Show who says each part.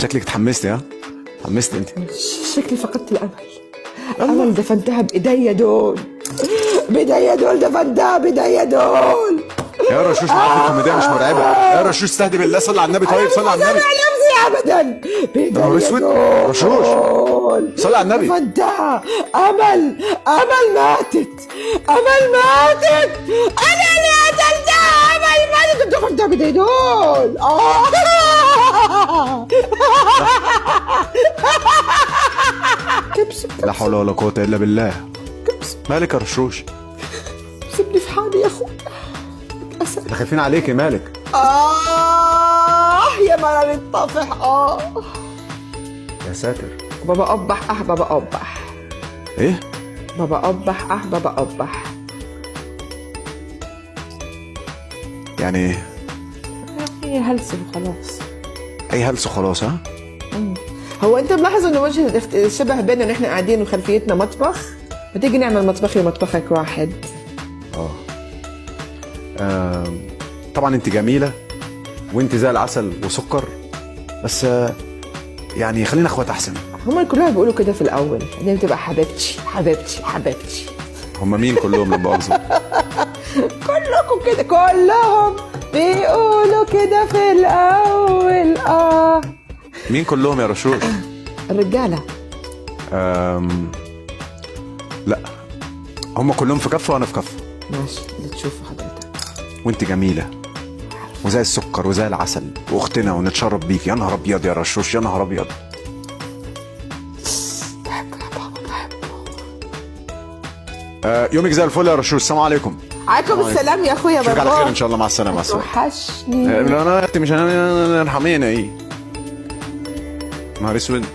Speaker 1: شكلك اتحمستي، ها؟ اتحمستي انت.
Speaker 2: شكلي فقدت الامل. امل دفنتها بايديا دول، بايديا دول دفنتها بايديا دول.
Speaker 1: يا رشوش معاك الكوميديا مش مرعبه. يا رشوش استهدي بالله، صلي على النبي. طيب صلي على النبي.
Speaker 2: ابدا
Speaker 1: نهار اسود. رشوش صلي على النبي.
Speaker 2: دفنتها. امل ماتت، امل ماتت، انا اللي قتلتها. امل ماتت ودفنتها بايديا دول. كبس
Speaker 1: لا حول ولا قوه الا بالله.
Speaker 2: كبس.
Speaker 1: مالك يا رشوش؟
Speaker 2: سيبني في حالي يا اخو.
Speaker 1: ده خايفين عليكي، مالك؟
Speaker 2: يا مرار الطفح.
Speaker 1: يا ساتر.
Speaker 2: بابا قبح بابا قبح.
Speaker 1: ايه؟
Speaker 2: بابا قبح بابا قبح.
Speaker 1: يعني ايه؟
Speaker 2: هي هلس وخلاص.
Speaker 1: اي هلس وخلاص، ها؟
Speaker 2: هو انت ملاحظ ان وجه الشبه بيننا ان احنا قاعدين وخلفيتنا مطبخ؟ ما تيجي نعمل مطبخي ومطبخك واحد.
Speaker 1: طبعا انت جميله وانت زي العسل وسكر، بس يعني خلينا اخوات احسن.
Speaker 2: هما كلها بيقولوا كده في الاول، بعدين بتبقى حبيبتي حبيبتي حبيبتي.
Speaker 1: هم مين كلهم لما بقصد؟
Speaker 2: كلكم كده، كلهم بيقولوا كده في الاول.
Speaker 1: مين كلهم يا رشوش؟
Speaker 2: الرجاله.
Speaker 1: لا، هم كلهم في كفه وانا في كفه.
Speaker 2: ماشي اللي تشوفه حضرتك.
Speaker 1: وانت جميله وزي السكر وزي العسل واختنا ونتشرف بيك. يا نهار ابيض يا رشوش، يا نهار ابيض.
Speaker 2: بحبك يا بابا، بحبه.
Speaker 1: يومك زي الفل يا رشوش. السلام عليكم.
Speaker 2: عليكم السلام يا اخويا.
Speaker 1: اشوفك على خير ان شاء الله. مع السلامه. مع السلامه.
Speaker 2: وحشني.
Speaker 1: لا انا مش ارحمينا. ايه نهار اسود.